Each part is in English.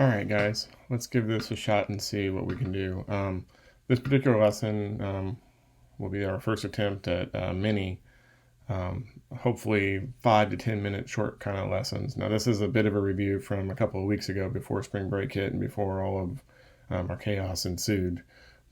All right, guys, let's give this a shot and see what we can do. This particular lesson will be our first attempt at mini, hopefully 5 to 10 minute short kind of lessons. Now, this is a bit of a review from a couple of weeks ago before spring break hit and before all of our chaos ensued.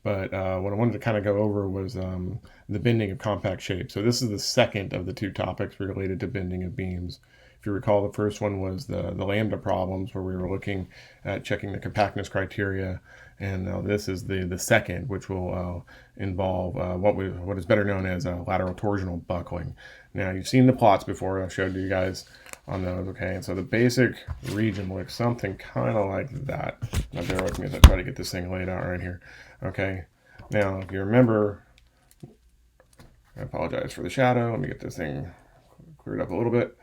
But what I wanted to kind of go over was the bending of compact shapes. So this is the second of the two topics related to bending of beams. If you recall, the first one was the lambda problems, where we were looking at checking the compactness criteria, and this is the second, which will involve what is better known as lateral torsional buckling. Now, you've seen the plots before. I showed you guys on those, okay? And so the basic region looks something kind of like that. Now, bear with me as I try to get this thing laid out right here, okay? Now, if you remember, I apologize for the shadow. Let me get this thing cleared up a little bit.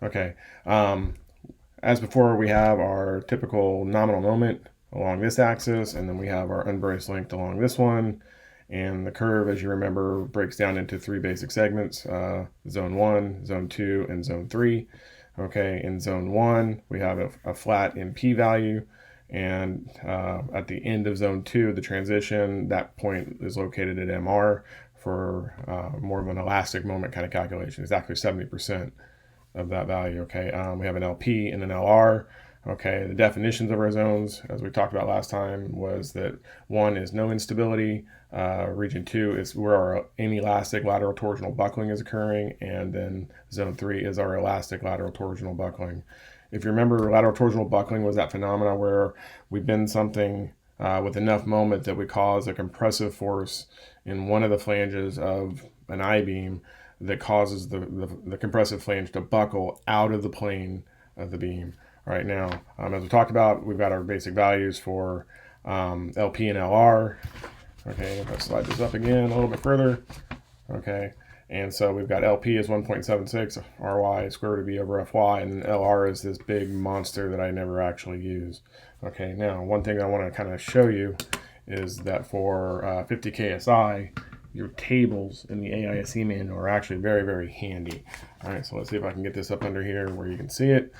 Okay, as before, we have our typical nominal moment along this axis, and then we have our unbraced length along this one. And the curve, as you remember, breaks down into three basic segments, zone 1, zone 2, and zone 3. Okay, in zone 1, we have a flat MP value, and at the end of zone 2, the transition, that point is located at MR for more of an elastic moment kind of calculation. It's actually 70% of that value. Okay, we have an LP and an LR. Okay, the definitions of our zones, as we talked about last time, was that 1 is no instability, region 2 is where our inelastic lateral torsional buckling is occurring, and then zone 3 is our elastic lateral torsional buckling. If you remember, lateral torsional buckling was that phenomena where we bend something with enough moment that we cause a compressive force in one of the flanges of an I-beam that causes the compressive flange to buckle out of the plane of the beam. All right, now, as we talked about, we've got our basic values for LP and LR. Okay, if I slide this up again a little bit further. Okay, and so we've got LP is 1.76, RY square root of E over FY, and LR is this big monster that I never actually use. Okay, now, one thing I want to kind of show you is that for 50 KSI, your tables in the AISC manual are actually very, very handy. All right, so let's see if I can get this up under here where you can see it.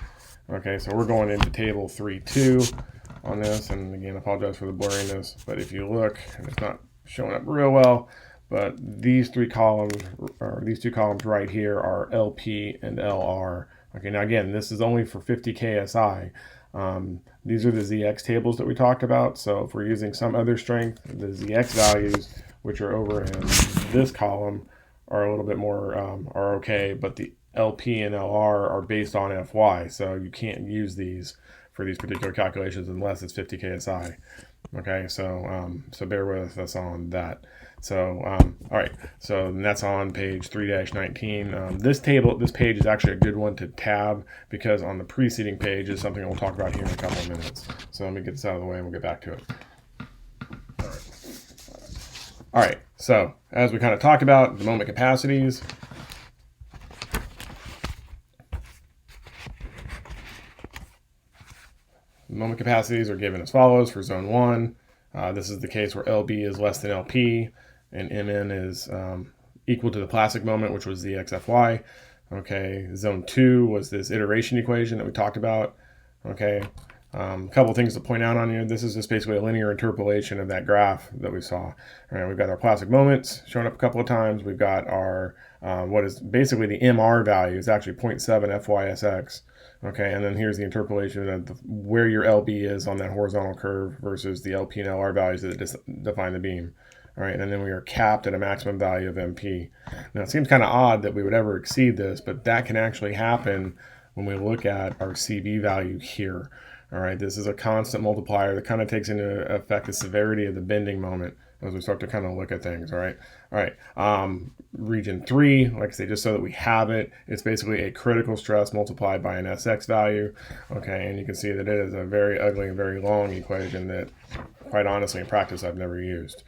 Okay, so we're going into table 3.2 on this, and again, I apologize for the blurriness, but if you look, and it's not showing up real well, but these three columns, or these two columns right here, are LP and LR. Okay, now again, this is only for 50 KSI. These are the ZX tables that we talked about, so if we're using some other strength, the ZX values, which are over in this column, are a little bit more are okay, but the LP and LR are based on FY, so you can't use these for these particular calculations unless it's 50 KSI. Okay, so bear with us on that. So all right, so that's on page 3-19. This page is actually a good one to tab, because on the preceding page is something we'll talk about here in a couple of minutes. So let me get this out of the way and we'll get back to it. All right, so as we kind of talked about, the moment capacities. The moment capacities are given as follows for zone 1. This is the case where LB is less than LP, and MN is equal to the plastic moment, which was the XFY. Okay, zone 2 was this iteration equation that we talked about. Okay, a couple things to point out on here. This is just basically a linear interpolation of that graph that we saw. All right, we've got our plastic moments showing up a couple of times. We've got our, what is basically the MR value is actually 0.7 FYSX. Okay, and then here's the interpolation of where your LB is on that horizontal curve versus the LP and LR values that define the beam. All right, and then we are capped at a maximum value of MP. Now, it seems kind of odd that we would ever exceed this, but that can actually happen when we look at our CB value here. All right, this is a constant multiplier that kind of takes into effect the severity of the bending moment as we start to kind of look at things. All right, region 3, like I say, just so that we have it, it's basically a critical stress multiplied by an SX value. Okay, and you can see that it is a very ugly and very long equation that, quite honestly, in practice, I've never used.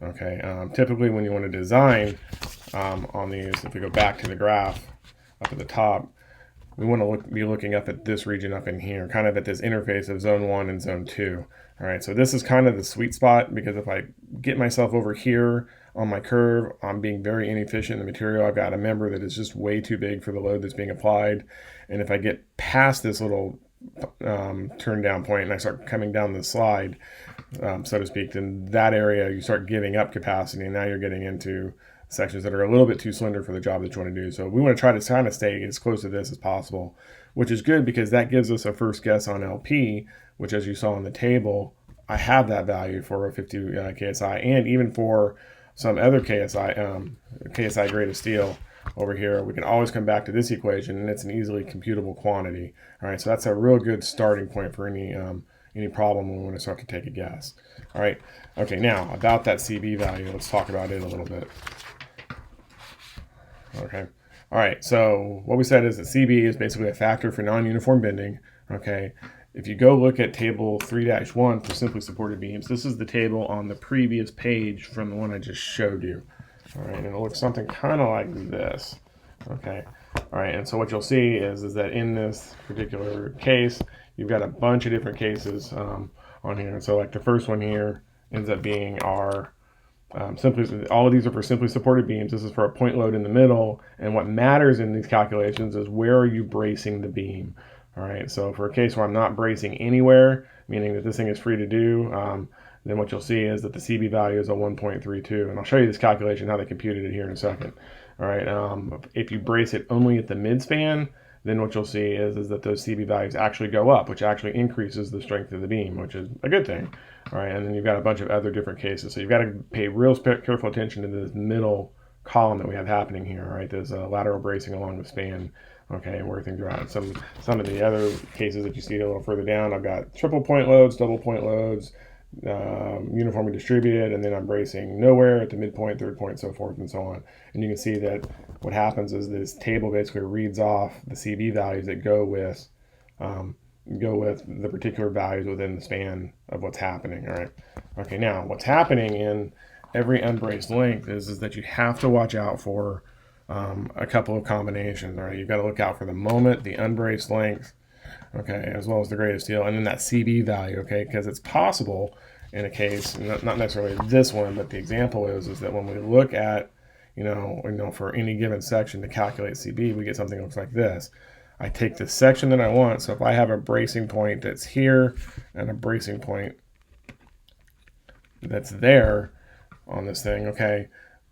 Okay, typically when you want to design on these, if we go back to the graph up at the top, we want to be looking up at this region up in here, kind of at this interface of zone 1 and zone 2. All right, so this is kind of the sweet spot, because if I get myself over here on my curve, I'm being very inefficient in the material. I've got a member that is just way too big for the load that's being applied. And if I get past this little turn down point and I start coming down the slide, so to speak, then that area you start giving up capacity, and now you're getting into sections that are a little bit too slender for the job that you want to do. So we want to try to kind of stay as close to this as possible, which is good because that gives us a first guess on LP, which, as you saw in the table, I have that value for a 50 KSI, and even for some other KSI grade of steel over here, we can always come back to this equation, and it's an easily computable quantity. All right, so that's a real good starting point for any problem when we want to start to take a guess. All right, okay, now about that CB value, let's talk about it a little bit. Okay, all right, so what we said is that CB is basically a factor for non-uniform bending. Okay, if you go look at table 3-1 for simply supported beams, this is the table on the previous page from the one I just showed you. All right, and it looks something kind of like this. Okay, all right, and so what you'll see is that in this particular case, you've got a bunch of different cases on here. And so like the first one here ends up being our all of these are for simply supported beams. This is for a point load in the middle, and what matters in these calculations is where are you bracing the beam. All right, so for a case where I'm not bracing anywhere, meaning that this thing is free to do, then what you'll see is that the CB value is a 1.32, and I'll show you this calculation, how they computed it here in a second. All right, if you brace it only at the midspan, then what you'll see is that those CB values actually go up, which actually increases the strength of the beam, which is a good thing. All right, and then you've got a bunch of other different cases. So you've got to pay real careful attention to this middle column that we have happening here. All right, there's lateral bracing along the span. Okay, and where things are at. Some of the other cases that you see a little further down, I've got triple point loads, double point loads, uniformly distributed, and then I'm bracing nowhere at the midpoint, third point, so forth and so on. And you can see that what happens is this table basically reads off the CB values that go with the particular values within the span of what's happening. All right. Okay. Now, what's happening in every unbraced length is that you have to watch out for a couple of combinations. All right. You've got to look out for the moment, the unbraced length, okay, as well as the grade of steel, and then that CB value, okay, because it's possible in a case, not necessarily this one, but the example is that when we look at, for any given section to calculate CB, we get something that looks like this. I take the section that I want, so if I have a bracing point that's here and a bracing point that's there on this thing, okay,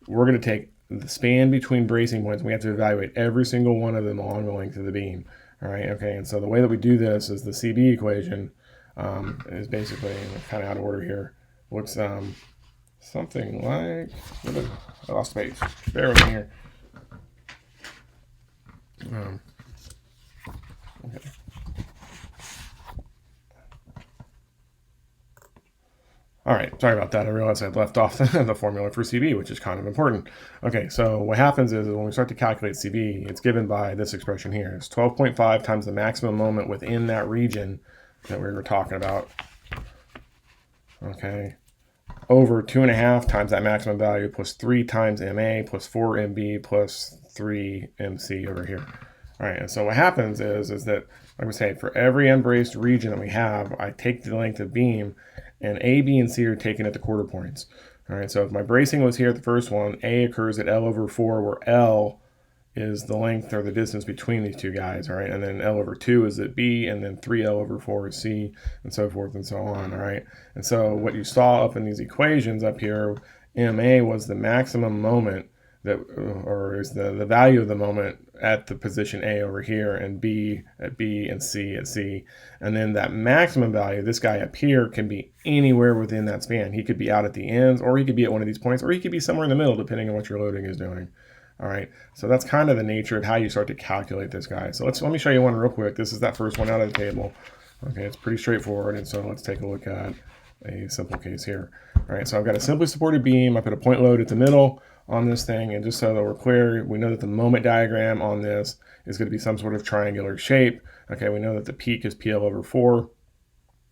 we're going to take the span between bracing points. We have to evaluate every single one of them along the length of the beam. All right, okay, and so the way that we do this is the CB equation is basically kind of out of order here. Looks something like, I lost the page. Bear with me here. Okay. All right, sorry about that. I realized I'd left off the formula for CB, which is kind of important. Okay, so what happens is when we start to calculate CB, it's given by this expression here. It's 12.5 times the maximum moment within that region that we were talking about. Okay, over 2.5 times that maximum value plus 3 times MA plus 4 MB plus 3 MC over here. All right, and so what happens is that, like we say, for every unbraced region that we have, I take the length of beam, and A, B, and C are taken at the quarter points. All right, so if my bracing was here at the first one, A occurs at L over 4, where L is the length or the distance between these two guys, all right? And then L over 2 is at B, and then 3L over 4 is C, and so forth and so on, all right? And so what you saw up in these equations up here, MA was the maximum moment or is the value of the moment at the position A over here, and B at B, and C at C. And then that maximum value, this guy up here, can be anywhere within that span. He could be out at the ends, or he could be at one of these points, or he could be somewhere in the middle, depending on what your loading is doing. All right, so that's kind of the nature of how you start to calculate this guy. So let me show you one real quick. This is that first one out of the table. Okay, it's pretty straightforward, and so let's take a look at a simple case here. All right, so I've got a simply supported beam. I put a point load at the middle on this thing, and just so that we're clear, we know that the moment diagram on this is going to be some sort of triangular shape. Okay, we know that the peak is PL over 4.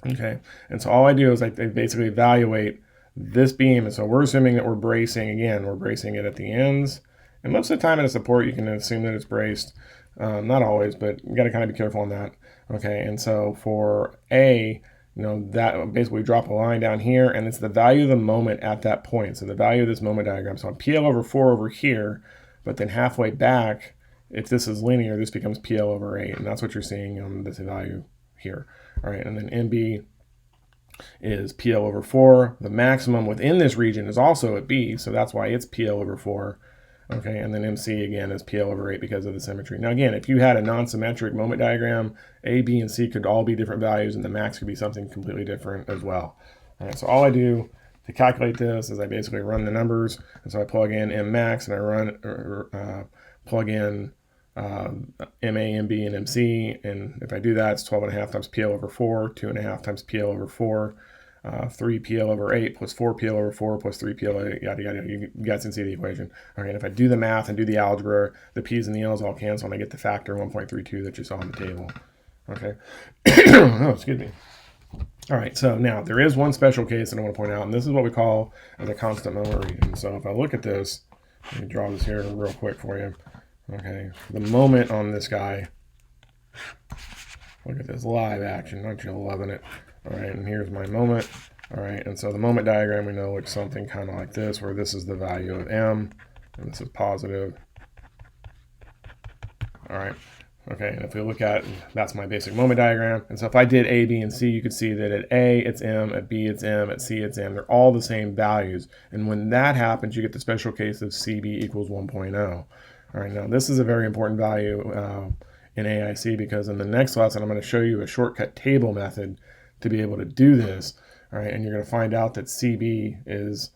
Okay, and so all I do is I basically evaluate this beam, and so we're assuming that we're bracing, again, we're bracing it at the ends, and most of the time in a support you can assume that it's braced. Not always, but you got to kind of be careful on that. Okay, and so for A, that basically drop a line down here, and it's the value of the moment at that point. So the value of this moment diagram. So I'm PL over 4 over here, but then halfway back, if this is linear, this becomes PL over 8, and that's what you're seeing on this value here. All right, and then MB is PL over 4. The maximum within this region is also at B, so that's why it's PL over 4. Okay, and then MC again is PL over 8 because of the symmetry. Now again, if you had a non-symmetric moment diagram, A, B, and C could all be different values, and the max could be something completely different as well. All right, so all I do to calculate this is I basically run the numbers, and so I plug in M max, and I run plug in MA, MB, and MC, and if I do that, it's 12.5 times PL over 4, 2.5 times PL over 4, 3 PL over 8 plus 4 PL over 4 plus 3 PL, yada, yada. You guys can see the equation. All right, and if I do the math and do the algebra, the P's and the L's all cancel, and I get the factor 1.32 that you saw on the table. Okay. Oh, excuse me. All right, so now there is one special case that I want to point out, and this is what we call as a constant moment region. So if I look at this, let me draw this here real quick for you. Okay, the moment on this guy, look at this live action, aren't you loving it? All right, and here's my moment. All right, and so the moment diagram we know looks something kind of like this, where this is the value of M, and this is positive. All right, okay, and if we look at, that's my basic moment diagram. And so if I did A, B, and C, you could see that at A, it's M, at B, it's M, at C, it's M. They're all the same values. And when that happens, you get the special case of CB equals 1.0. All right, now this is a very important value in AISC, because in the next lesson, I'm going to show you a shortcut table method to be able to do this. All right, and you're going to find out that CB is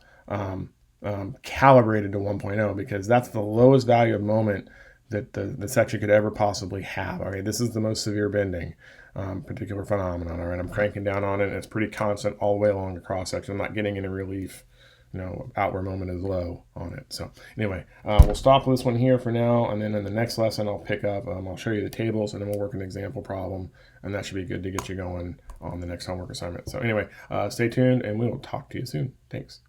calibrated to 1.0 because that's the lowest value of moment that the section could ever possibly have. All right, this is the most severe bending particular phenomenon. All right, I'm cranking down on it, and it's pretty constant all the way along the cross section. I'm not getting any relief. Outward moment is low on it. So anyway, we'll stop this one here for now, and then in the next lesson I'll pick up, I'll show you the tables, and then we'll work an example problem, and that should be good to get you going on the next homework assignment. So anyway, stay tuned, and we will talk to you soon. Thanks.